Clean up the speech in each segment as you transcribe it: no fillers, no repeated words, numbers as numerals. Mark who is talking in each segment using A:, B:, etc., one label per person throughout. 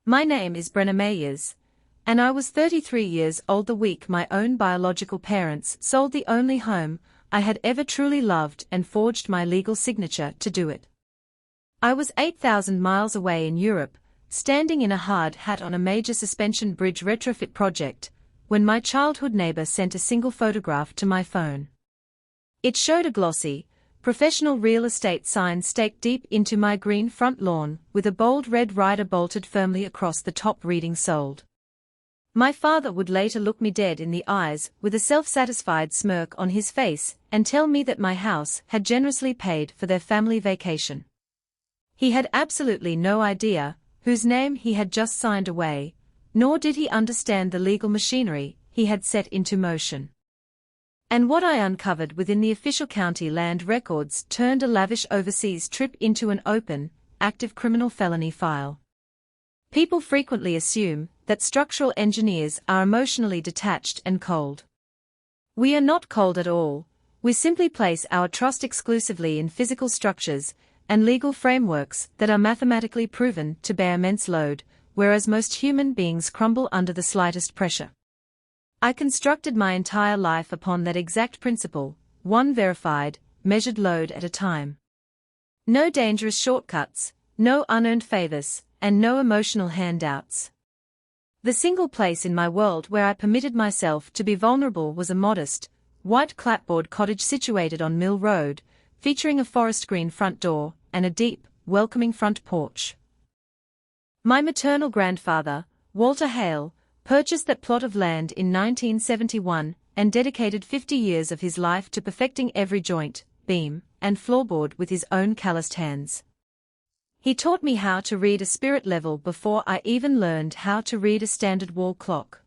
A: My name is Brenna Myers, and I was 33 years old the week my own biological parents sold the only home I had ever truly loved and forged my legal signature to do it. I was 8,000 miles away in Europe, standing in a hard hat on a major suspension bridge retrofit project, when my childhood neighbor sent a single photograph to my phone. It showed a glossy, professional real estate sign staked deep into my green front lawn, with a bold red rider bolted firmly across the top reading sold. My father would later look me dead in the eyes with a self-satisfied smirk on his face and tell me that my house had generously paid for their family vacation. He had absolutely no idea whose name he had just signed away, nor did he understand the legal machinery he had set into motion. And what I uncovered within the official county land records turned a lavish overseas trip into an open, active criminal felony file. People frequently assume that structural engineers are emotionally detached and cold. We are not cold at all, we simply place our trust exclusively in physical structures and legal frameworks that are mathematically proven to bear immense load, whereas most human beings crumble under the slightest pressure. I constructed my entire life upon that exact principle, one verified, measured load at a time. No dangerous shortcuts, no unearned favors, and no emotional handouts. The single place in my world where I permitted myself to be vulnerable was a modest, white clapboard cottage situated on Mill Road, featuring a forest green front door and a deep, welcoming front porch. My maternal grandfather, Walter Hale, purchased that plot of land in 1971 and dedicated 50 years of his life to perfecting every joint, beam, and floorboard with his own calloused hands. He taught me how to read a spirit level before I even learned how to read a standard wall clock.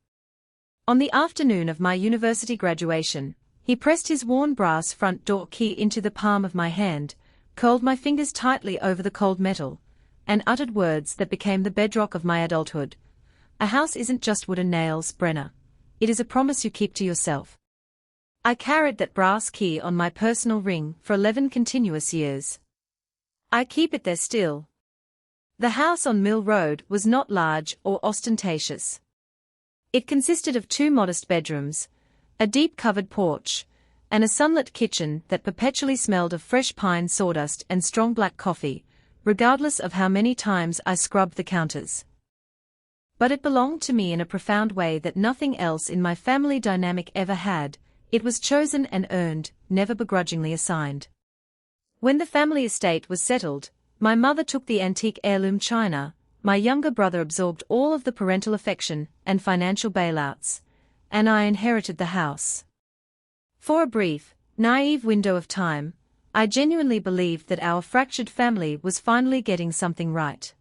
A: On the afternoon of my university graduation, he pressed his worn brass front door key into the palm of my hand, curled my fingers tightly over the cold metal, and uttered words that became the bedrock of my adulthood. A house isn't just wood and nails, Brenna. It is a promise you keep to yourself. I carried that brass key on my personal ring for 11 continuous years. I keep it there still. The house on Mill Road was not large or ostentatious. It consisted of 2 modest bedrooms, a deep covered porch, and a sunlit kitchen that perpetually smelled of fresh pine sawdust and strong black coffee, regardless of how many times I scrubbed the counters. But it belonged to me in a profound way that nothing else in my family dynamic ever had. It was chosen and earned, never begrudgingly assigned. When the family estate was settled, my mother took the antique heirloom china, my younger brother absorbed all of the parental affection and financial bailouts, and I inherited the house. For a brief, naive window of time, I genuinely believed that our fractured family was finally getting something right.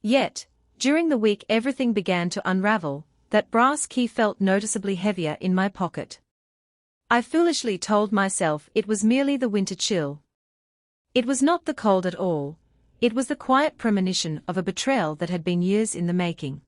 A: Yet, during the week everything began to unravel. That brass key felt noticeably heavier in my pocket. I foolishly told myself it was merely the winter chill. It was not the cold at all, it was the quiet premonition of a betrayal that had been years in the making.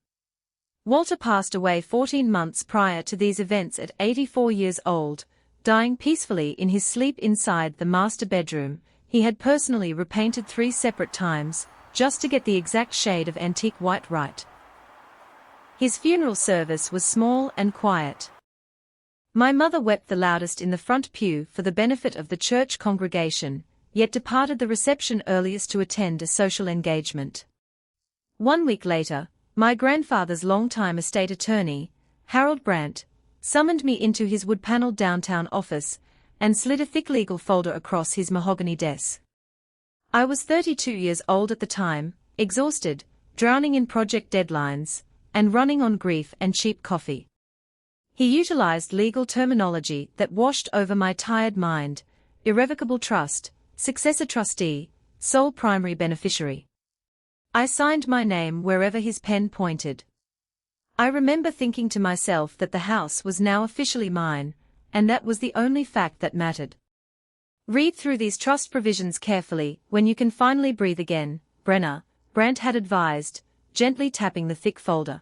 A: Walter passed away 14 months prior to these events at 84 years old, dying peacefully in his sleep inside the master bedroom he had personally repainted 3 separate times, just to get the exact shade of antique white right. His funeral service was small and quiet. My mother wept the loudest in the front pew for the benefit of the church congregation, yet departed the reception earliest to attend a social engagement. 1 week later, my grandfather's longtime estate attorney, Harold Brandt, summoned me into his wood-paneled downtown office and slid a thick legal folder across his mahogany desk. I was 32 years old at the time, exhausted, drowning in project deadlines, and running on grief and cheap coffee. He utilized legal terminology that washed over my tired mind: irrevocable trust, successor trustee, sole primary beneficiary. I signed my name wherever his pen pointed. I remember thinking to myself that the house was now officially mine, and that was the only fact that mattered. Read through these trust provisions carefully when you can finally breathe again, Brenna, Brandt had advised, gently tapping the thick folder.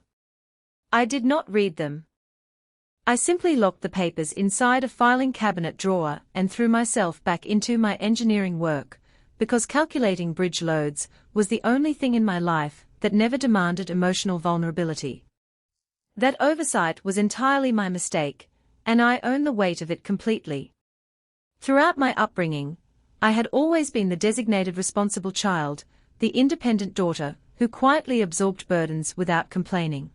A: I did not read them. I simply locked the papers inside a filing cabinet drawer and threw myself back into my engineering work, because calculating bridge loads was the only thing in my life that never demanded emotional vulnerability. That oversight was entirely my mistake, and I own the weight of it completely. Throughout my upbringing, I had always been the designated responsible child, the independent daughter, who quietly absorbed burdens without complaining.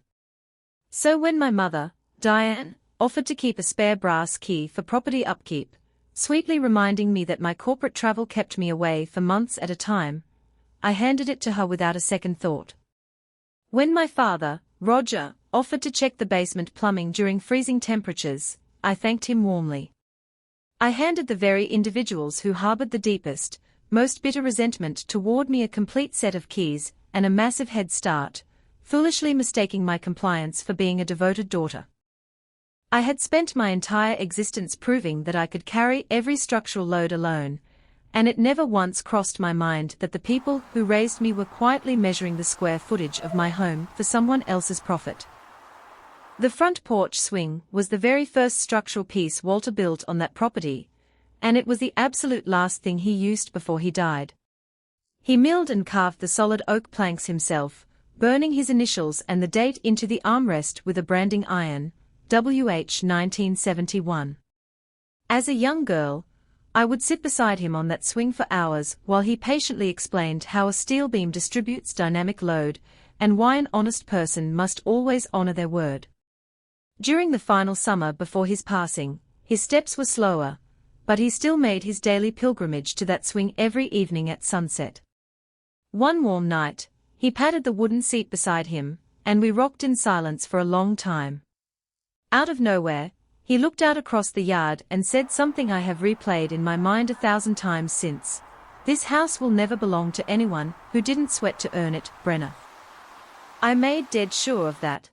A: So when my mother, Diane, offered to keep a spare brass key for property upkeep, sweetly reminding me that my corporate travel kept me away for months at a time, I handed it to her without a second thought. When my father, Roger, offered to check the basement plumbing during freezing temperatures, I thanked him warmly. I handed the very individuals who harbored the deepest, most bitter resentment toward me a complete set of keys and a massive head start, foolishly mistaking my compliance for being a devoted daughter. I had spent my entire existence proving that I could carry every structural load alone, and it never once crossed my mind that the people who raised me were quietly measuring the square footage of my home for someone else's profit. The front porch swing was the very first structural piece Walter built on that property, and it was the absolute last thing he used before he died. He milled and carved the solid oak planks himself, burning his initials and the date into the armrest with a branding iron, WH 1971. As a young girl, I would sit beside him on that swing for hours while he patiently explained how a steel beam distributes dynamic load, and why an honest person must always honor their word. During the final summer before his passing, his steps were slower, but he still made his daily pilgrimage to that swing every evening at sunset. One warm night, he patted the wooden seat beside him, and we rocked in silence for a long time. Out of nowhere, he looked out across the yard and said something I have replayed in my mind 1,000 times since. "This house will never belong to anyone who didn't sweat to earn it, Brenna." I made dead sure of that.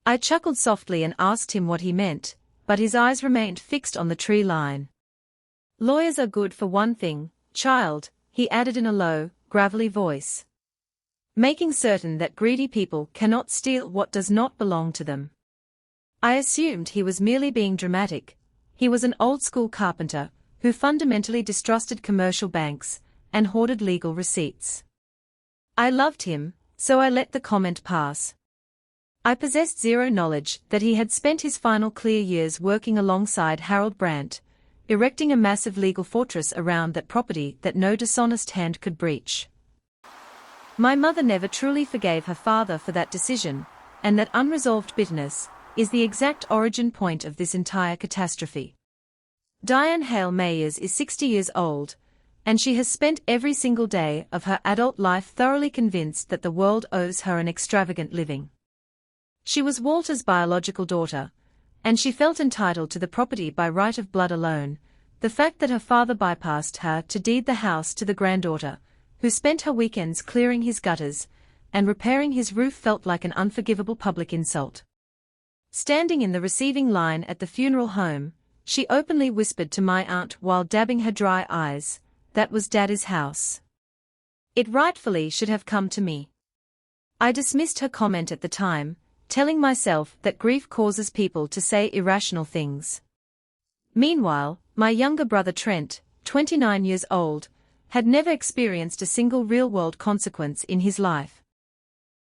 A: I chuckled softly and asked him what he meant, but his eyes remained fixed on the tree line. "Lawyers are good for one thing, child," he added in a low, gravelly voice. "Making certain that greedy people cannot steal what does not belong to them." I assumed he was merely being dramatic. He was an old-school carpenter, who fundamentally distrusted commercial banks, and hoarded legal receipts. I loved him, so I let the comment pass. I possessed zero knowledge that he had spent his final clear years working alongside Harold Brandt, erecting a massive legal fortress around that property that no dishonest hand could breach. My mother never truly forgave her father for that decision, and that unresolved bitterness is the exact origin point of this entire catastrophe. Diane Hale Myers is 60 years old, and she has spent every single day of her adult life thoroughly convinced that the world owes her an extravagant living. She was Walter's biological daughter, and she felt entitled to the property by right of blood alone. The fact that her father bypassed her to deed the house to the granddaughter, who spent her weekends clearing his gutters and repairing his roof, felt like an unforgivable public insult. Standing in the receiving line at the funeral home, she openly whispered to my aunt while dabbing her dry eyes, "That was Daddy's house. It rightfully should have come to me." I dismissed her comment at the time, telling myself that grief causes people to say irrational things. Meanwhile, my younger brother Trent, 29 years old, had never experienced a single real-world consequence in his life.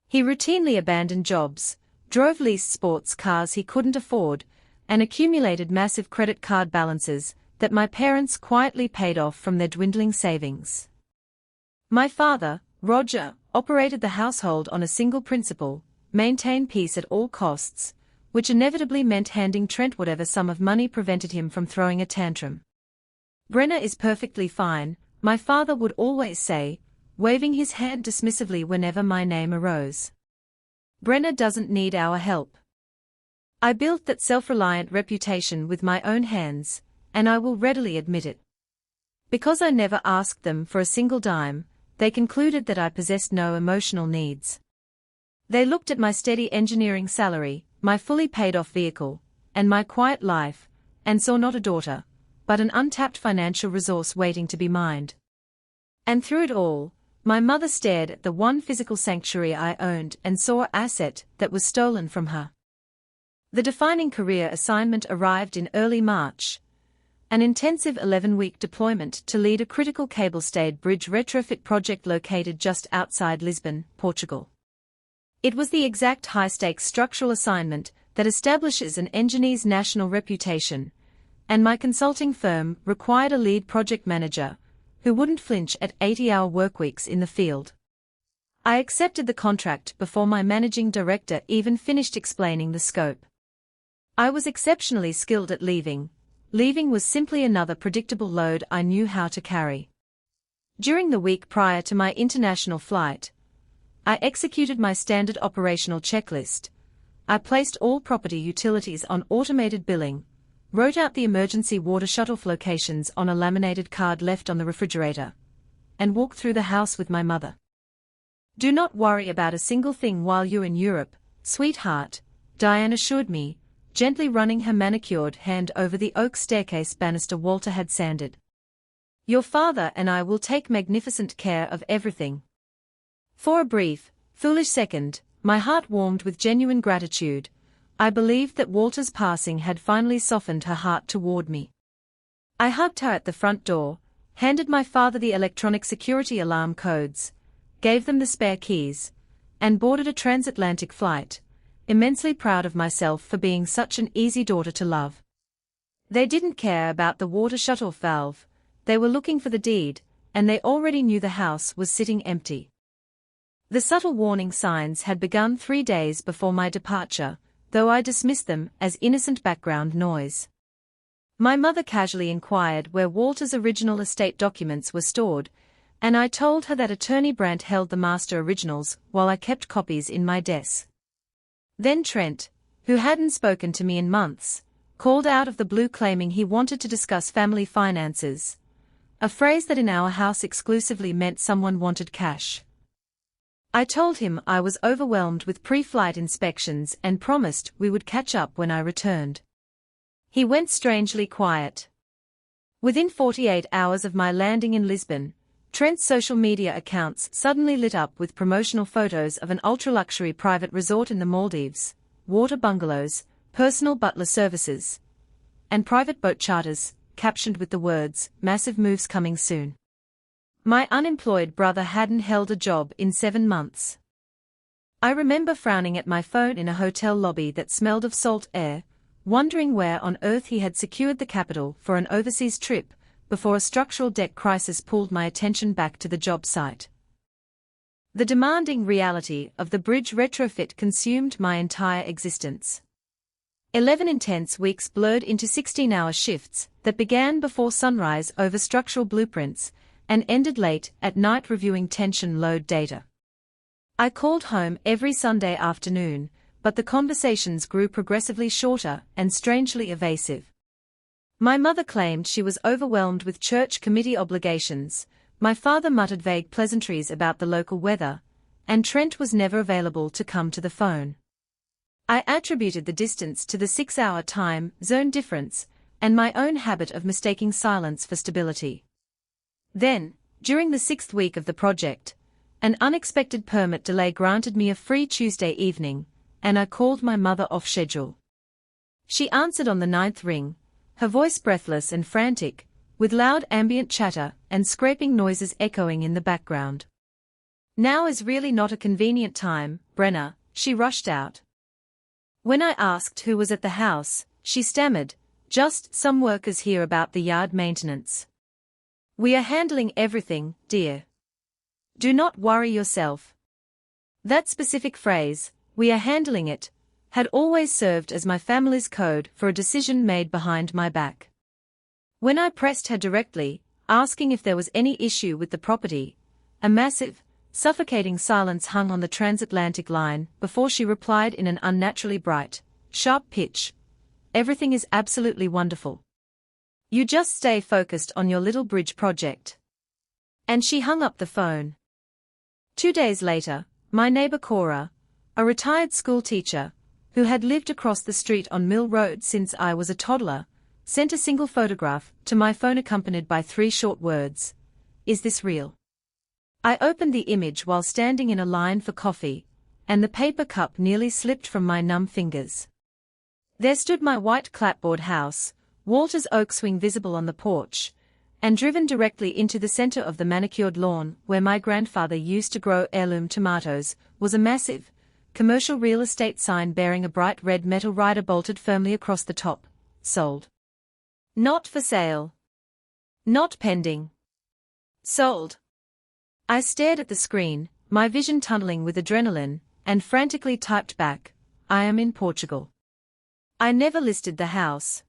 A: He routinely abandoned jobs, drove leased sports cars he couldn't afford, and accumulated massive credit card balances that my parents quietly paid off from their dwindling savings. My father, Roger, operated the household on a single principle: maintain peace at all costs, which inevitably meant handing Trent whatever sum of money prevented him from throwing a tantrum. "Brenna is perfectly fine," my father would always say, waving his hand dismissively whenever my name arose. "Brenna doesn't need our help." I built that self-reliant reputation with my own hands, and I will readily admit it. Because I never asked them for a single dime, they concluded that I possessed no emotional needs. They looked at my steady engineering salary, my fully paid-off vehicle, and my quiet life, and saw not a daughter, but an untapped financial resource waiting to be mined. And through it all, my mother stared at the one physical sanctuary I owned and saw an asset that was stolen from her. The defining career assignment arrived in early March, An intensive 11-week deployment to lead a critical cable-stayed bridge retrofit project located just outside Lisbon, Portugal. It was the exact high-stakes structural assignment that establishes an engineer's national reputation, and my consulting firm required a lead project manager who wouldn't flinch at 80-hour workweeks in the field. I accepted the contract before my managing director even finished explaining the scope. I was exceptionally skilled at leaving. Leaving was simply another predictable load I knew how to carry. During the week prior to my international flight, I executed my standard operational checklist. I placed all property utilities on automated billing, wrote out the emergency water shutoff locations on a laminated card left on the refrigerator, and walked through the house with my mother. "Do not worry about a single thing while you're in Europe, sweetheart," Diane assured me, gently running her manicured hand over the oak staircase banister Walter had sanded. "Your father and I will take magnificent care of everything." For a brief, foolish second, my heart warmed with genuine gratitude. I believed that Walter's passing had finally softened her heart toward me. I hugged her at the front door, handed my father the electronic security alarm codes, gave them the spare keys, and boarded a transatlantic flight, immensely proud of myself for being such an easy daughter to love. They didn't care about the water shutoff valve, they were looking for the deed, and they already knew the house was sitting empty. The subtle warning signs had begun 3 days before my departure, though I dismissed them as innocent background noise. My mother casually inquired where Walter's original estate documents were stored, and I told her that Attorney Brandt held the master originals while I kept copies in my desk. Then Trent, who hadn't spoken to me in months, called out of the blue claiming he wanted to discuss family finances, a phrase that in our house exclusively meant someone wanted cash. I told him I was overwhelmed with pre-flight inspections and promised we would catch up when I returned. He went strangely quiet. Within 48 hours of my landing in Lisbon, Trent's social media accounts suddenly lit up with promotional photos of an ultra-luxury private resort in the Maldives, water bungalows, personal butler services, and private boat charters, captioned with the words, "Massive moves coming soon." My unemployed brother hadn't held a job in 7 months. I remember frowning at my phone in a hotel lobby that smelled of salt air, wondering where on earth he had secured the capital for an overseas trip, before a structural deck crisis pulled my attention back to the job site. The demanding reality of the bridge retrofit consumed my entire existence. 11 intense weeks blurred into 16-hour shifts that began before sunrise over structural blueprints and ended late at night reviewing tension load data. I called home every Sunday afternoon, but the conversations grew progressively shorter and strangely evasive. My mother claimed she was overwhelmed with church committee obligations, my father muttered vague pleasantries about the local weather, and Trent was never available to come to the phone. I attributed the distance to the 6-hour time zone difference, and my own habit of mistaking silence for stability. Then, during the 6th week of the project, an unexpected permit delay granted me a free Tuesday evening, and I called my mother off schedule. She answered on the 9th ring, her voice breathless and frantic, with loud ambient chatter and scraping noises echoing in the background. "Now is really not a convenient time, Brenna," she rushed out. When I asked who was at the house, she stammered, "Just some workers here about the yard maintenance. We are handling everything, dear. Do not worry yourself." That specific phrase, "we are handling it," had always served as my family's code for a decision made behind my back. When I pressed her directly, asking if there was any issue with the property, a massive, suffocating silence hung on the transatlantic line before she replied in an unnaturally bright, sharp pitch, "Everything is absolutely wonderful. You just stay focused on your little bridge project." And she hung up the phone. 2 days later, my neighbor Cora, a retired school teacher, who had lived across the street on Mill Road since I was a toddler, sent a single photograph to my phone accompanied by 3 short words, "Is this real?" I opened the image while standing in a line for coffee, and the paper cup nearly slipped from my numb fingers. There stood my white clapboard house, Walter's oak swing visible on the porch, and driven directly into the center of the manicured lawn where my grandfather used to grow heirloom tomatoes, was a massive, commercial real estate sign bearing a bright red metal rider bolted firmly across the top. Sold. Not for sale. Not pending. Sold. I stared at the screen, my vision tunneling with adrenaline, and frantically typed back, I am in Portugal. I never listed the house.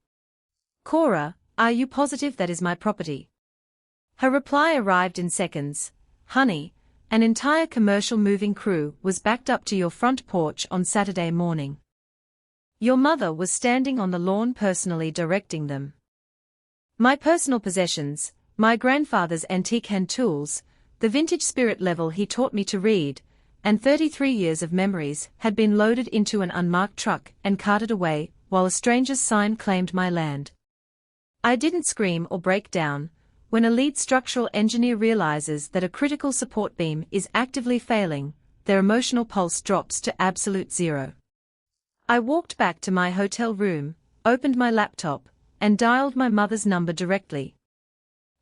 A: Cora, are you positive that is my property? Her reply arrived in seconds. Honey, an entire commercial moving crew was backed up to your front porch on Saturday morning. Your mother was standing on the lawn personally directing them. My personal possessions, my grandfather's antique hand tools, the vintage spirit level he taught me to read, and 33 years of memories had been loaded into an unmarked truck and carted away, while a stranger's sign claimed my land. I didn't scream or break down. When a lead structural engineer realizes that a critical support beam is actively failing, their emotional pulse drops to absolute zero. I walked back to my hotel room, opened my laptop, and dialed my mother's number directly.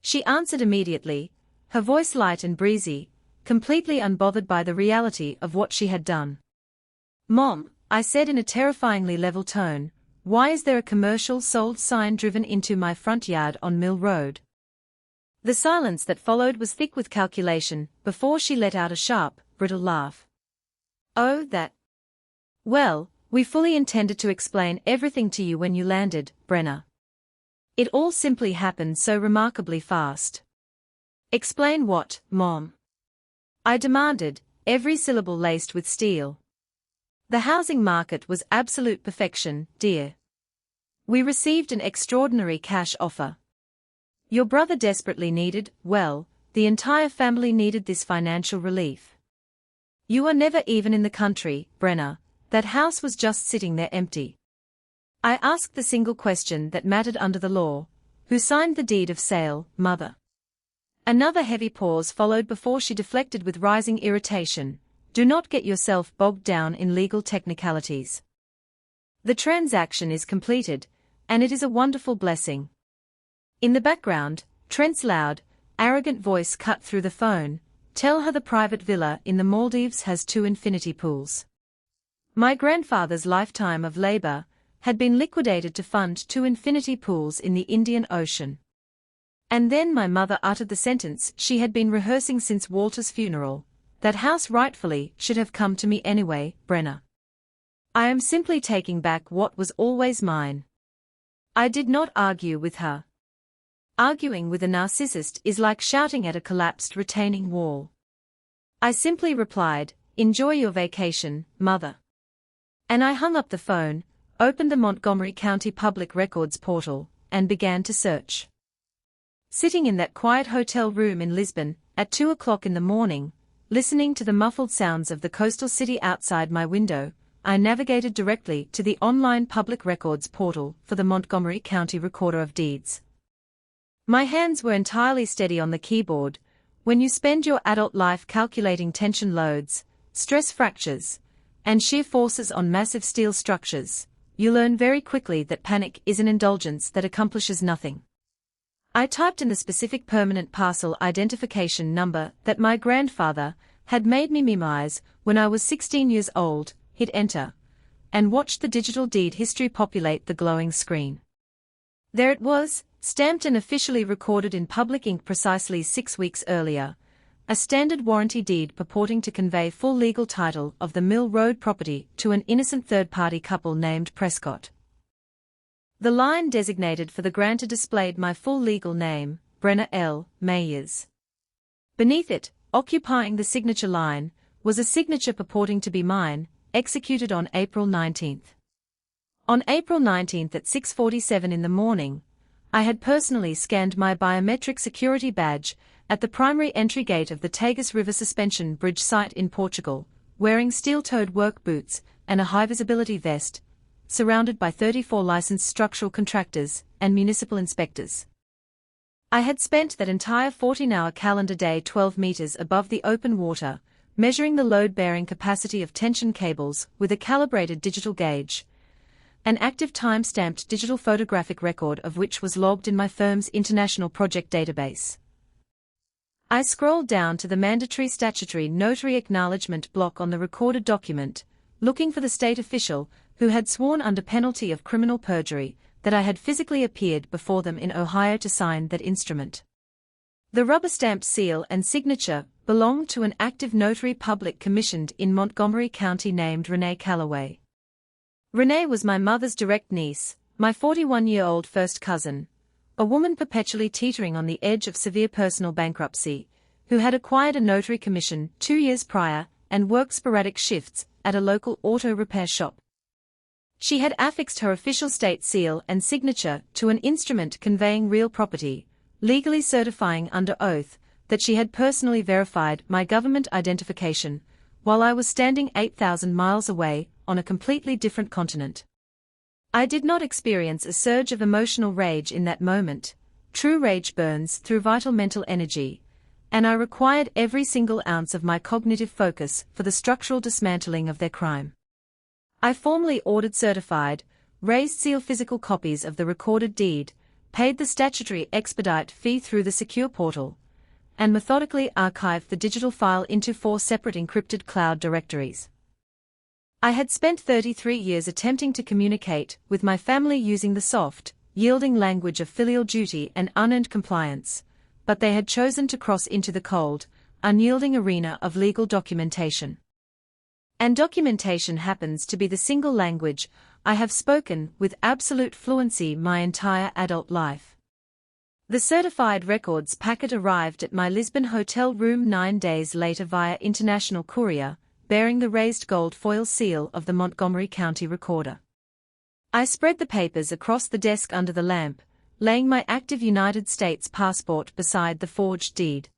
A: She answered immediately, her voice light and breezy, completely unbothered by the reality of what she had done. Mom, I said in a terrifyingly level tone, why is there a commercial sold sign driven into my front yard on Mill Road? The silence that followed was thick with calculation, before she let out a sharp, brittle laugh. Oh, that. Well, we fully intended to explain everything to you when you landed, Brenna. It all simply happened so remarkably fast. Explain what, Mom? I demanded, every syllable laced with steel. The housing market was absolute perfection, dear. We received an extraordinary cash offer. Your brother desperately needed, well, the entire family needed this financial relief. You are never even in the country, Brenna, that house was just sitting there empty. I asked the single question that mattered under the law, who signed the deed of sale, Mother? Another heavy pause followed before she deflected with rising irritation, do not get yourself bogged down in legal technicalities. The transaction is completed, and it is a wonderful blessing. In the background, Trent's loud, arrogant voice cut through the phone, tell her the private villa in the Maldives has 2 infinity pools. My grandfather's lifetime of labor had been liquidated to fund 2 infinity pools in the Indian Ocean. And then my mother uttered the sentence she had been rehearsing since Walter's funeral, that house rightfully should have come to me anyway, Brenna. I am simply taking back what was always mine. I did not argue with her. Arguing with a narcissist is like shouting at a collapsed retaining wall. I simply replied, enjoy your vacation, Mother. And I hung up the phone, opened the Montgomery County Public Records portal, and began to search. Sitting in that quiet hotel room in Lisbon, at 2 o'clock in the morning, listening to the muffled sounds of the coastal city outside my window, I navigated directly to the online public records portal for the Montgomery County Recorder of Deeds. My hands were entirely steady on the keyboard. When you spend your adult life calculating tension loads, stress fractures, and shear forces on massive steel structures, you learn very quickly that panic is an indulgence that accomplishes nothing. I typed in the specific permanent parcel identification number that my grandfather had made me memorize when I was 16 years old, hit enter, and watched the digital deed history populate the glowing screen. There it was, stamped and officially recorded in public ink precisely 6 weeks earlier, a standard warranty deed purporting to convey full legal title of the Mill Road property to an innocent third-party couple named Prescott. The line designated for the grantor displayed my full legal name, Brenna L. Myers. Beneath it, occupying the signature line, was a signature purporting to be mine, executed on April 19. On April 19 at 6:47 in the morning, I had personally scanned my biometric security badge at the primary entry gate of the Tagus River Suspension Bridge site in Portugal, wearing steel-toed work boots and a high-visibility vest, surrounded by 34 licensed structural contractors and municipal inspectors. I had spent that entire 14-hour calendar day 12 meters above the open water, measuring the load-bearing capacity of tension cables with a calibrated digital gauge, an active time-stamped digital photographic record of which was logged in my firm's international project database. I scrolled down to the mandatory statutory notary acknowledgement block on the recorded document, looking for the state official, who had sworn under penalty of criminal perjury, that I had physically appeared before them in Ohio to sign that instrument. The rubber-stamped seal and signature belonged to an active notary public commissioned in Montgomery County named Renee Calloway. Renee was my mother's direct niece, my 41-year-old first cousin, a woman perpetually teetering on the edge of severe personal bankruptcy, who had acquired a notary commission 2 years prior and worked sporadic shifts at a local auto repair shop. She had affixed her official state seal and signature to an instrument conveying real property, legally certifying under oath that she had personally verified my government identification, while I was standing 8,000 miles away on a completely different continent. I did not experience a surge of emotional rage in that moment. True rage burns through vital mental energy, and I required every single ounce of my cognitive focus for the structural dismantling of their crime. I formally ordered certified, raised seal physical copies of the recorded deed, paid the statutory expedite fee through the secure portal, and methodically archived the digital file into 4 separate encrypted cloud directories. I had spent 33 years attempting to communicate with my family using the soft, yielding language of filial duty and unearned compliance, but they had chosen to cross into the cold, unyielding arena of legal documentation. And documentation happens to be the single language I have spoken with absolute fluency my entire adult life. The certified records packet arrived at my Lisbon hotel room 9 days later via international courier, bearing the raised gold foil seal of the Montgomery County Recorder. I spread the papers across the desk under the lamp, laying my active United States passport beside the forged deed.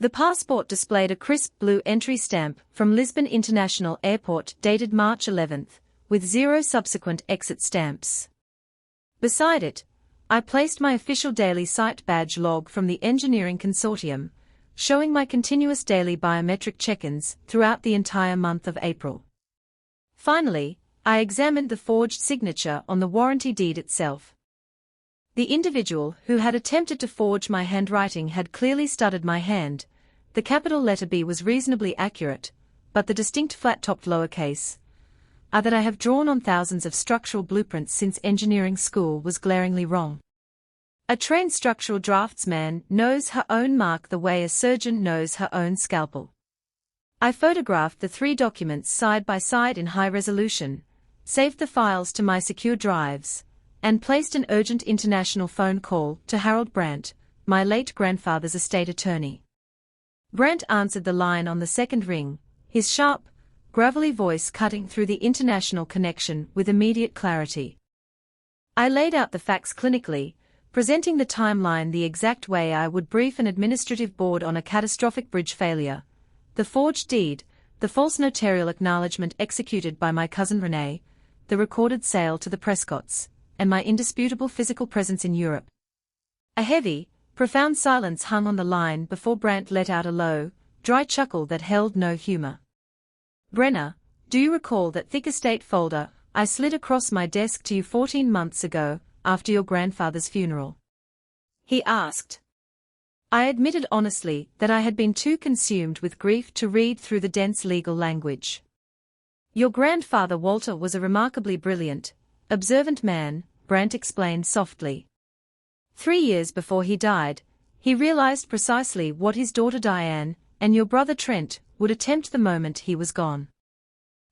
A: The passport displayed a crisp blue entry stamp from Lisbon International Airport dated March 11, with 0 subsequent exit stamps. Beside it, I placed my official daily site badge log from the Engineering Consortium, showing my continuous daily biometric check-ins throughout the entire month of April. Finally, I examined the forged signature on the warranty deed itself. The individual who had attempted to forge my handwriting had clearly studied my hand. The capital letter B was reasonably accurate, but the distinct flat-topped lowercase "r" that I have drawn on thousands of structural blueprints since engineering school was glaringly wrong. A trained structural draftsman knows her own mark the way a surgeon knows her own scalpel. I photographed the 3 documents side by side in high resolution, saved the files to my secure drives, and placed an urgent international phone call to Harold Brandt, my late grandfather's estate attorney. Brandt answered the line on the second ring, his sharp, gravelly voice cutting through the international connection with immediate clarity. I laid out the facts clinically, presenting the timeline the exact way I would brief an administrative board on a catastrophic bridge failure: the forged deed, the false notarial acknowledgement executed by my cousin Renee, the recorded sale to the Prescotts, and my indisputable physical presence in Europe. A heavy, profound silence hung on the line before Brandt let out a low, dry chuckle that held no humor. "Brenna, do you recall that thick estate folder I slid across my desk to you 14 months ago, after your grandfather's funeral?" he asked. I admitted honestly that I had been too consumed with grief to read through the dense legal language. "Your grandfather Walter was a remarkably brilliant, observant man," Brandt explained softly. 3 years before he died, he realized precisely what his daughter Diane and your brother Trent would attempt the moment he was gone.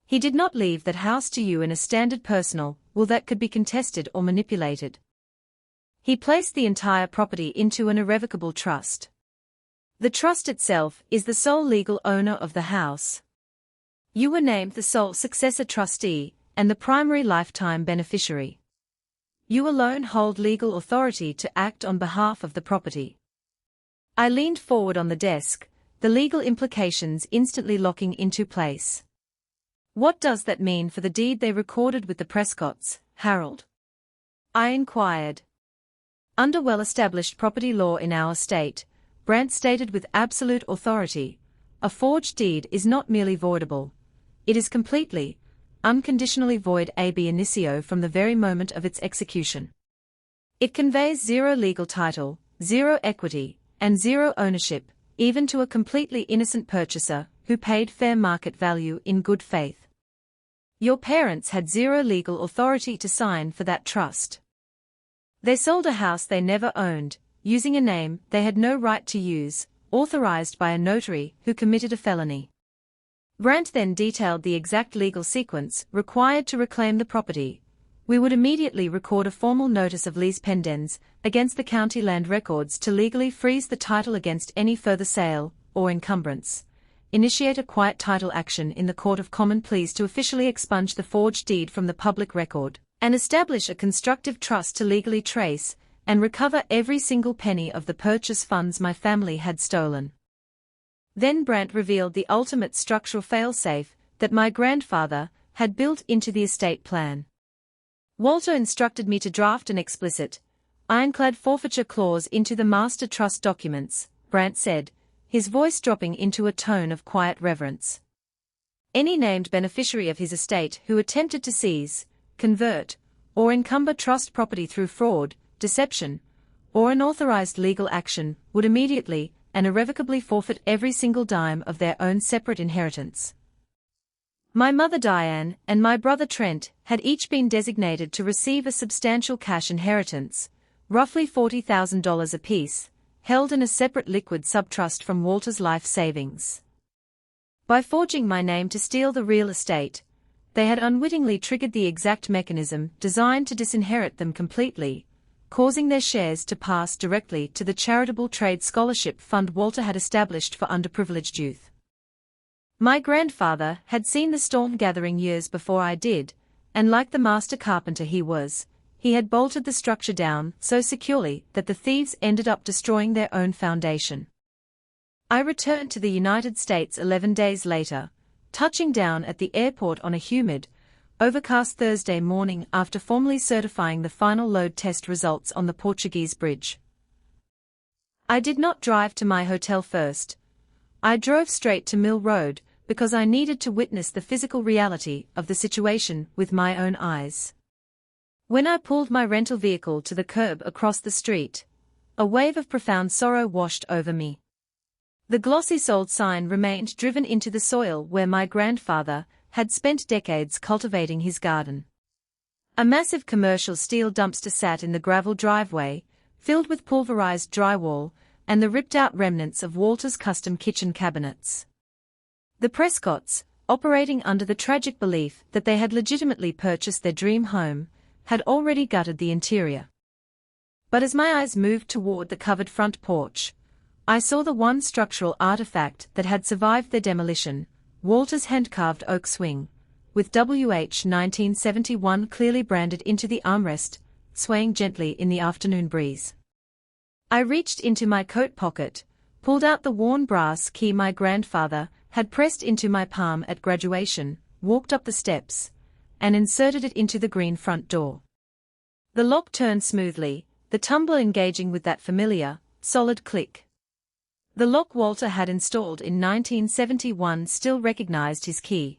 A: He did not leave that house to you in a standard personal will that could be contested or manipulated. He placed the entire property into an irrevocable trust. The trust itself is the sole legal owner of the house. You were named the sole successor trustee and the primary lifetime beneficiary. You alone hold legal authority to act on behalf of the property. I leaned forward on the desk, the legal implications instantly locking into place. "What does that mean for the deed they recorded with the Prescotts, Harold?" I inquired. "Under well-established property law in our state," Brandt stated with absolute authority, "a forged deed is not merely voidable. It is completely, unconditionally void ab initio from the very moment of its execution. It conveys zero legal title, zero equity, and zero ownership, even to a completely innocent purchaser who paid fair market value in good faith. Your parents had zero legal authority to sign for that trust. They sold a house they never owned, using a name they had no right to use, authorized by a notary who committed a felony. Brandt then detailed the exact legal sequence required to reclaim the property. We would immediately record a formal notice of lease pendens against the county land records to legally freeze the title against any further sale or encumbrance, initiate a quiet title action in the Court of Common Pleas to officially expunge the forged deed from the public record, and establish a constructive trust to legally trace and recover every single penny of the purchase funds my family had stolen. Then Brandt revealed the ultimate structural failsafe that my grandfather had built into the estate plan. Walter instructed me to draft an explicit, ironclad forfeiture clause into the master trust documents, Brandt said, his voice dropping into a tone of quiet reverence. Any named beneficiary of his estate who attempted to seize, convert, or encumber trust property through fraud, deception, or unauthorized legal action would immediately and irrevocably forfeit every single dime of their own separate inheritance. My mother Diane and my brother Trent had each been designated to receive a substantial cash inheritance, roughly $40,000 apiece, held in a separate liquid subtrust from Walter's life savings. By forging my name to steal the real estate, they had unwittingly triggered the exact mechanism designed to disinherit them completely, causing their shares to pass directly to the charitable trade scholarship fund Walter had established for underprivileged youth. My grandfather had seen the storm gathering years before I did, and like the master carpenter he was, he had bolted the structure down so securely that the thieves ended up destroying their own foundation. I returned to the United States 11 days later, touching down at the airport on a humid, overcast Thursday morning after formally certifying the final load test results on the Portuguese bridge. I did not drive to my hotel first. I drove straight to Mill Road, because I needed to witness the physical reality of the situation with my own eyes. When I pulled my rental vehicle to the curb across the street, a wave of profound sorrow washed over me. The glossy sold sign remained driven into the soil where my grandfather had spent decades cultivating his garden. A massive commercial steel dumpster sat in the gravel driveway, filled with pulverized drywall and the ripped-out remnants of Walter's custom kitchen cabinets. The Prescotts, operating under the tragic belief that they had legitimately purchased their dream home, had already gutted the interior. But as my eyes moved toward the covered front porch, I saw the one structural artifact that had survived their demolition, Walter's hand-carved oak swing, with WH 1971 clearly branded into the armrest, swaying gently in the afternoon breeze. I reached into my coat pocket, pulled out the worn brass key my grandfather had pressed into my palm at graduation, walked up the steps, and inserted it into the green front door. The lock turned smoothly, the tumbler engaging with that familiar, solid click. The lock Walter had installed in 1971 still recognized his key.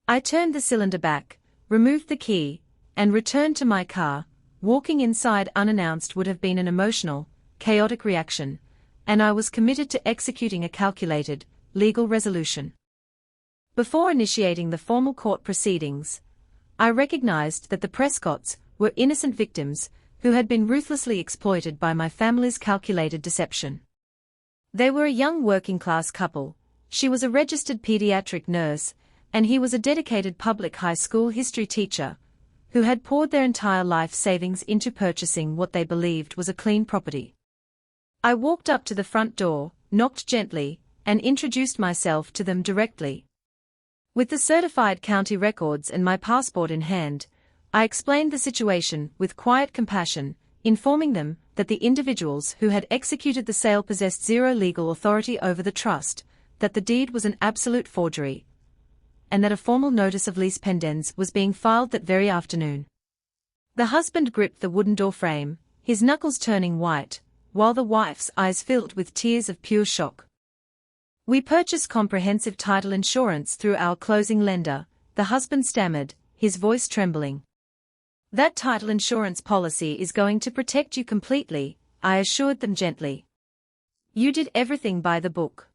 A: I turned the cylinder back, removed the key, and returned to my car. Walking inside unannounced would have been an emotional, chaotic reaction, and I was committed to executing a calculated, legal resolution. Before initiating the formal court proceedings, I recognized that the Prescotts were innocent victims who had been ruthlessly exploited by my family's calculated deception. They were a young working-class couple. She was a registered pediatric nurse, and he was a dedicated public high school history teacher, who had poured their entire life savings into purchasing what they believed was a clean property. I walked up to the front door, knocked gently, and introduced myself to them directly. With the certified county records and my passport in hand, I explained the situation with quiet compassion, informing them that the individuals who had executed the sale possessed zero legal authority over the trust, that the deed was an absolute forgery, and that a formal notice of lease pendens was being filed that very afternoon. The husband gripped the wooden door frame, his knuckles turning white, while the wife's eyes filled with tears of pure shock. "We purchased comprehensive title insurance through our closing lender," the husband stammered, his voice trembling. "That title insurance policy is going to protect you completely," I assured them gently. "You did everything by the book.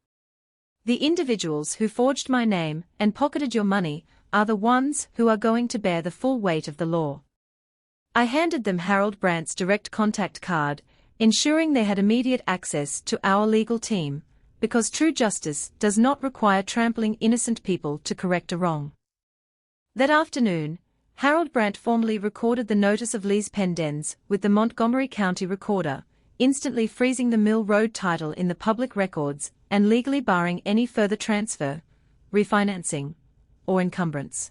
A: The individuals who forged my name and pocketed your money are the ones who are going to bear the full weight of the law." I handed them Harold Brandt's direct contact card, ensuring they had immediate access to our legal team, because true justice does not require trampling innocent people to correct a wrong. That afternoon, Harold Brandt formally recorded the notice of lease pendens with the Montgomery County Recorder, instantly freezing the Mill Road title in the public records and legally barring any further transfer, refinancing, or encumbrance.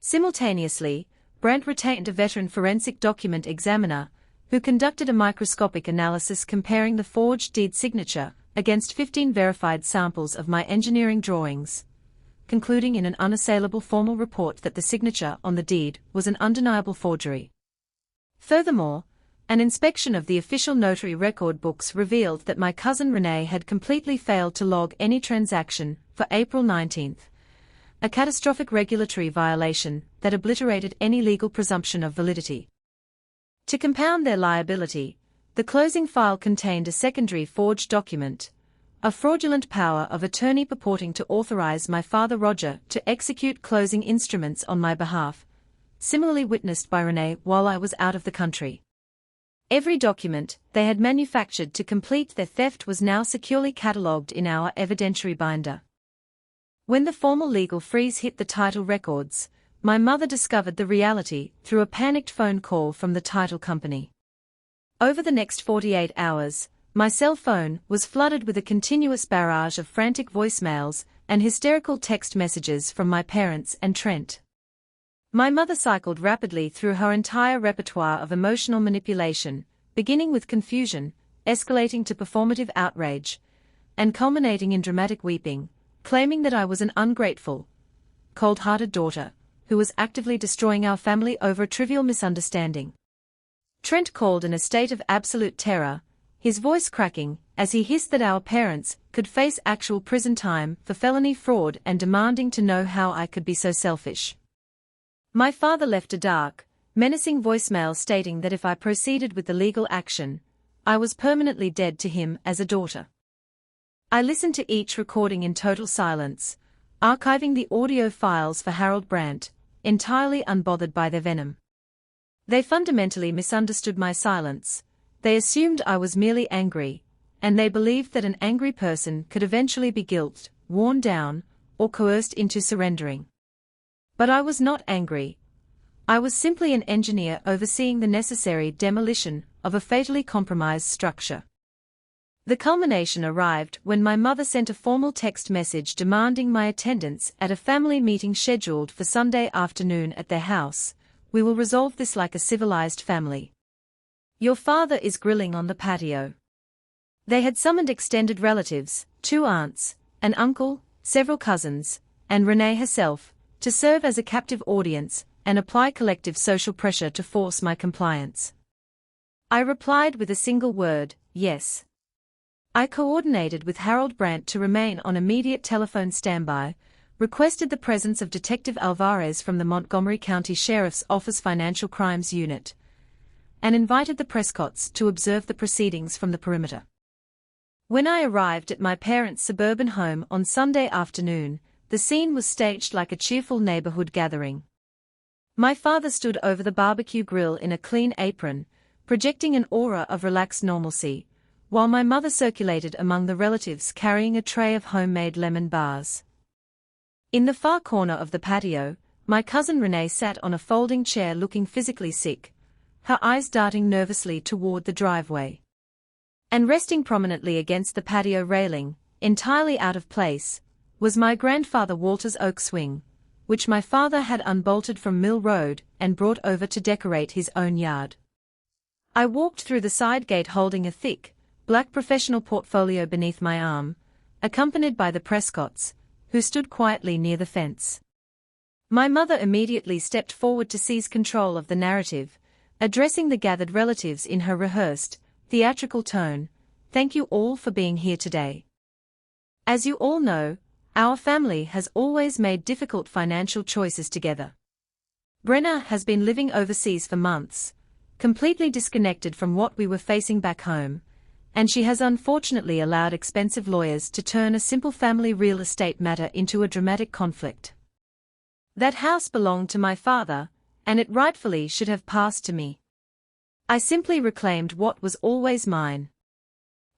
A: Simultaneously, Brandt retained a veteran forensic document examiner, who conducted a microscopic analysis comparing the forged deed signature against 15 verified samples of my engineering drawings, concluding in an unassailable formal report that the signature on the deed was an undeniable forgery. Furthermore, an inspection of the official notary record books revealed that my cousin Renee had completely failed to log any transaction for April 19, a catastrophic regulatory violation that obliterated any legal presumption of validity. To compound their liability, the closing file contained a secondary forged document, a fraudulent power of attorney purporting to authorize my father Roger to execute closing instruments on my behalf, similarly witnessed by Renee while I was out of the country. Every document they had manufactured to complete their theft was now securely catalogued in our evidentiary binder. When the formal legal freeze hit the title records, my mother discovered the reality through a panicked phone call from the title company. Over the next 48 hours, my cell phone was flooded with a continuous barrage of frantic voicemails and hysterical text messages from my parents and Trent. My mother cycled rapidly through her entire repertoire of emotional manipulation, beginning with confusion, escalating to performative outrage, and culminating in dramatic weeping, claiming that I was an ungrateful, cold-hearted daughter who was actively destroying our family over a trivial misunderstanding. Trent called in a state of absolute terror, his voice cracking as he hissed that our parents could face actual prison time for felony fraud and demanding to know how I could be so selfish. My father left a dark, menacing voicemail stating that if I proceeded with the legal action, I was permanently dead to him as a daughter. I listened to each recording in total silence, archiving the audio files for Harold Brandt, entirely unbothered by their venom. They fundamentally misunderstood my silence. They assumed I was merely angry, and they believed that an angry person could eventually be guilted, worn down, or coerced into surrendering. But I was not angry. I was simply an engineer overseeing the necessary demolition of a fatally compromised structure. The culmination arrived when my mother sent a formal text message demanding my attendance at a family meeting scheduled for Sunday afternoon at their house. "We will resolve this like a civilized family. Your father is grilling on the patio." They had summoned extended relatives, 2 aunts, an uncle, several cousins, and Renee herself, to serve as a captive audience and apply collective social pressure to force my compliance. I replied with a single word, yes. I coordinated with Harold Brandt to remain on immediate telephone standby, requested the presence of Detective Alvarez from the Montgomery County Sheriff's Office Financial Crimes Unit, and invited the Prescotts to observe the proceedings from the perimeter. When I arrived at my parents' suburban home on Sunday afternoon, the scene was staged like a cheerful neighborhood gathering. My father stood over the barbecue grill in a clean apron, projecting an aura of relaxed normalcy, while my mother circulated among the relatives carrying a tray of homemade lemon bars. In the far corner of the patio, my cousin Renee sat on a folding chair looking physically sick, her eyes darting nervously toward the driveway. And resting prominently against the patio railing, entirely out of place, was my grandfather Walter's oak swing, which my father had unbolted from Mill Road and brought over to decorate his own yard. I walked through the side gate holding a thick, black professional portfolio beneath my arm, accompanied by the Prescotts, who stood quietly near the fence. My mother immediately stepped forward to seize control of the narrative, addressing the gathered relatives in her rehearsed, theatrical tone, "Thank you all for being here today. As you all know, Our family has always made difficult financial choices together. Brenna has been living overseas for months, completely disconnected from what we were facing back home, and she has unfortunately allowed expensive lawyers to turn a simple family real estate matter into a dramatic conflict. That house belonged to my father, and it rightfully should have passed to me. I simply reclaimed what was always mine.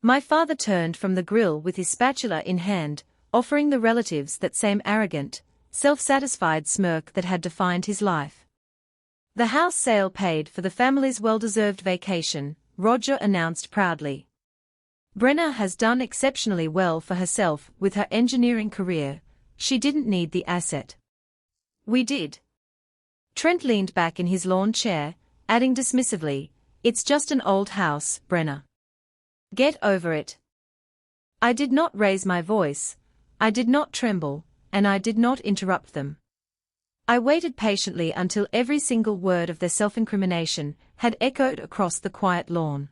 A: My father turned from the grill with his spatula in hand, offering the relatives that same arrogant, self-satisfied smirk that had defined his life. The house sale paid for the family's well-deserved vacation, Roger announced proudly. Brenna has done exceptionally well for herself with her engineering career. She didn't need the asset. We did. Trent leaned back in his lawn chair, adding dismissively, "It's just an old house, Brenna. Get over it." I did not raise my voice, I did not tremble, and I did not interrupt them. I waited patiently until every single word of their self-incrimination had echoed across the quiet lawn.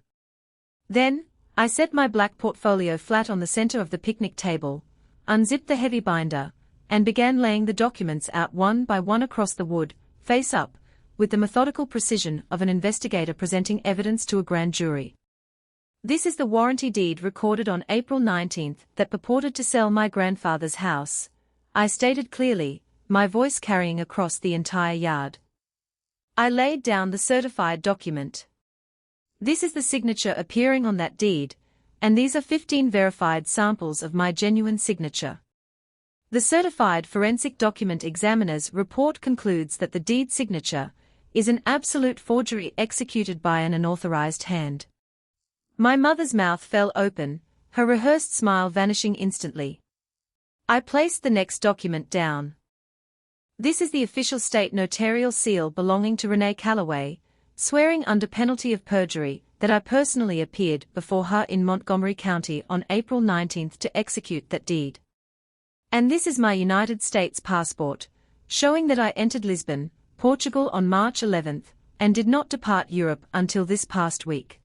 A: Then, I set my black portfolio flat on the center of the picnic table, unzipped the heavy binder, and began laying the documents out one by one across the wood, face up, with the methodical precision of an investigator presenting evidence to a grand jury. This is the warranty deed recorded on April 19 that purported to sell my grandfather's house, I stated clearly, my voice carrying across the entire yard. I laid down the certified document. This is the signature appearing on that deed, and these are 15 verified samples of my genuine signature. The certified forensic document examiner's report concludes that the deed signature is an absolute forgery executed by an unauthorized hand. My mother's mouth fell open, her rehearsed smile vanishing instantly. I placed the next document down. This is the official state notarial seal belonging to Renee Calloway, swearing under penalty of perjury that I personally appeared before her in Montgomery County on April 19 to execute that deed. And this is my United States passport, showing that I entered Lisbon, Portugal on March 11, and did not depart Europe until this past week.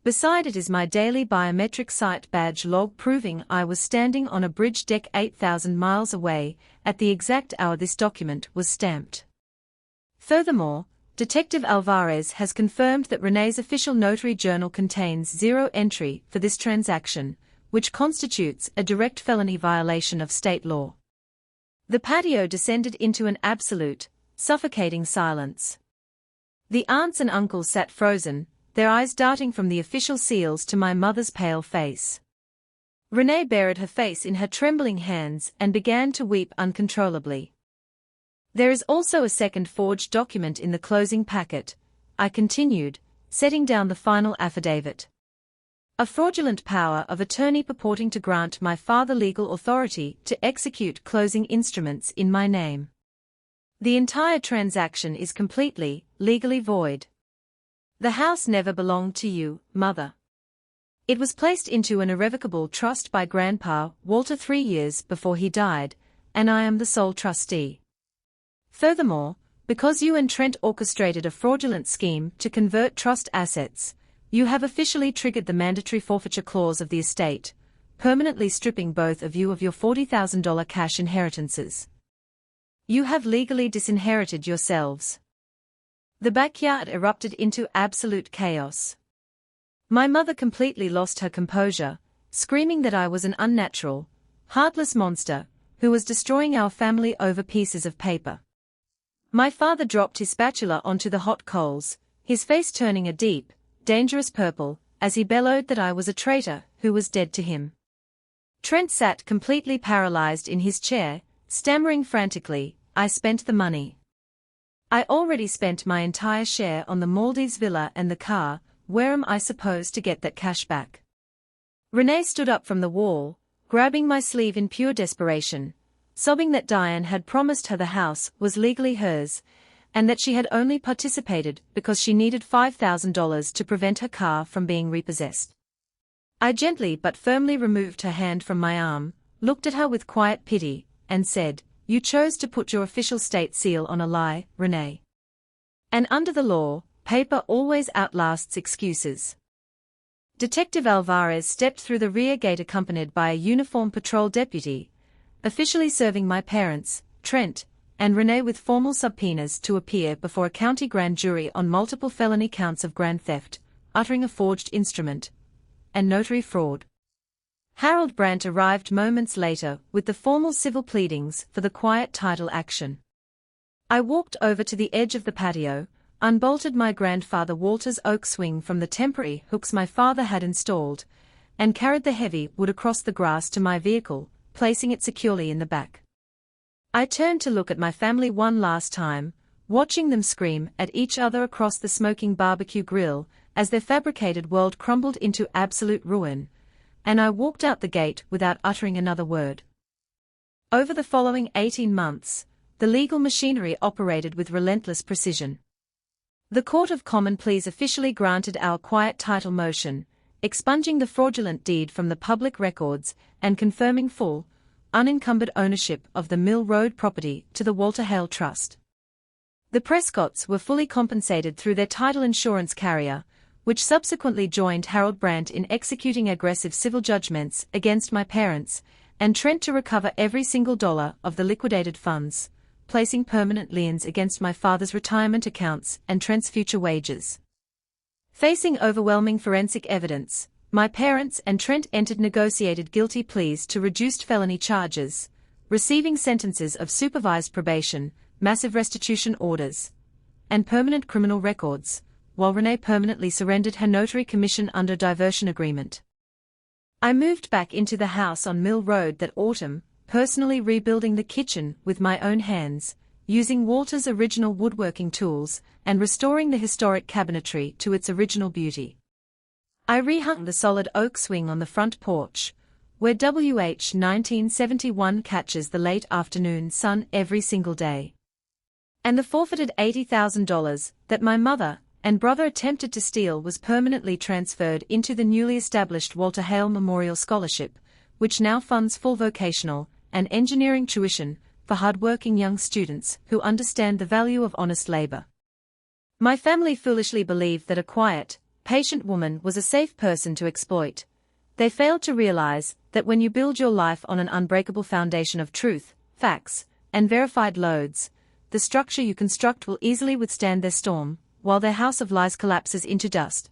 A: Beside it is my daily biometric site badge log proving I was standing on a bridge deck 8,000 miles away at the exact hour this document was stamped. Furthermore, Detective Alvarez has confirmed that Renee's official notary journal contains zero entry for this transaction, which constitutes a direct felony violation of state law. The patio descended into an absolute, suffocating silence. The aunts and uncles sat frozen, their eyes darting from the official seals to my mother's pale face. Renee buried her face in her trembling hands and began to weep uncontrollably. There is also a second forged document in the closing packet, I continued, setting down the final affidavit. A fraudulent power of attorney purporting to grant my father legal authority to execute closing instruments in my name. The entire transaction is completely, legally void. The house never belonged to you, Mother. It was placed into an irrevocable trust by Grandpa Walter 3 years before he died, and I am the sole trustee. Furthermore, because you and Trent orchestrated a fraudulent scheme to convert trust assets, you have officially triggered the mandatory forfeiture clause of the estate, permanently stripping both of you of your $40,000 cash inheritances. You have legally disinherited yourselves. The backyard erupted into absolute chaos. My mother completely lost her composure, screaming that I was an unnatural, heartless monster, who was destroying our family over pieces of paper. My father dropped his spatula onto the hot coals, his face turning a deep, dangerous purple, as he bellowed that I was a traitor who was dead to him. Trent sat completely paralyzed in his chair, stammering frantically, "I spent the money. I already spent my entire share on the Maldives villa and the car, where am I supposed to get that cash back?" Renee stood up from the wall, grabbing my sleeve in pure desperation, sobbing that Diane had promised her the house was legally hers, and that she had only participated because she needed $5,000 to prevent her car from being repossessed. I gently but firmly removed her hand from my arm, looked at her with quiet pity, and said, "You chose to put your official state seal on a lie, Renee. And under the law, paper always outlasts excuses." Detective Alvarez stepped through the rear gate accompanied by a uniformed patrol deputy, officially serving my parents, Trent and Renee, with formal subpoenas to appear before a county grand jury on multiple felony counts of grand theft, uttering a forged instrument, and notary fraud. Harold Brandt arrived moments later with the formal civil pleadings for the quiet title action. I walked over to the edge of the patio, unbolted my grandfather Walter's oak swing from the temporary hooks my father had installed, and carried the heavy wood across the grass to my vehicle, placing it securely in the back. I turned to look at my family one last time, watching them scream at each other across the smoking barbecue grill as their fabricated world crumbled into absolute ruin, and I walked out the gate without uttering another word. Over the following 18 months, the legal machinery operated with relentless precision. The Court of Common Pleas officially granted our quiet title motion, expunging the fraudulent deed from the public records and confirming full, unencumbered ownership of the Mill Road property to the Walter Hale Trust. The Prescotts were fully compensated through their title insurance carrier, which subsequently joined Harold Brandt in executing aggressive civil judgments against my parents, and Trent to recover every single dollar of the liquidated funds, placing permanent liens against my father's retirement accounts and Trent's future wages. Facing overwhelming forensic evidence, my parents and Trent entered negotiated guilty pleas to reduced felony charges, receiving sentences of supervised probation, massive restitution orders, and permanent criminal records, while Renee permanently surrendered her notary commission under diversion agreement. I moved back into the house on Mill Road that autumn, personally rebuilding the kitchen with my own hands, using Walter's original woodworking tools, and restoring the historic cabinetry to its original beauty. I rehung the solid oak swing on the front porch, where WH 1971 catches the late afternoon sun every single day. And the forfeited $80,000 that my mother and brother attempted to steal was permanently transferred into the newly established Walter Hale Memorial Scholarship, which now funds full vocational and engineering tuition for hardworking young students who understand the value of honest labor. My family foolishly believed that a quiet, patient woman was a safe person to exploit. They failed to realize that when you build your life on an unbreakable foundation of truth, facts, and verified loads, the structure you construct will easily withstand their storm, while their house of lies collapses into dust.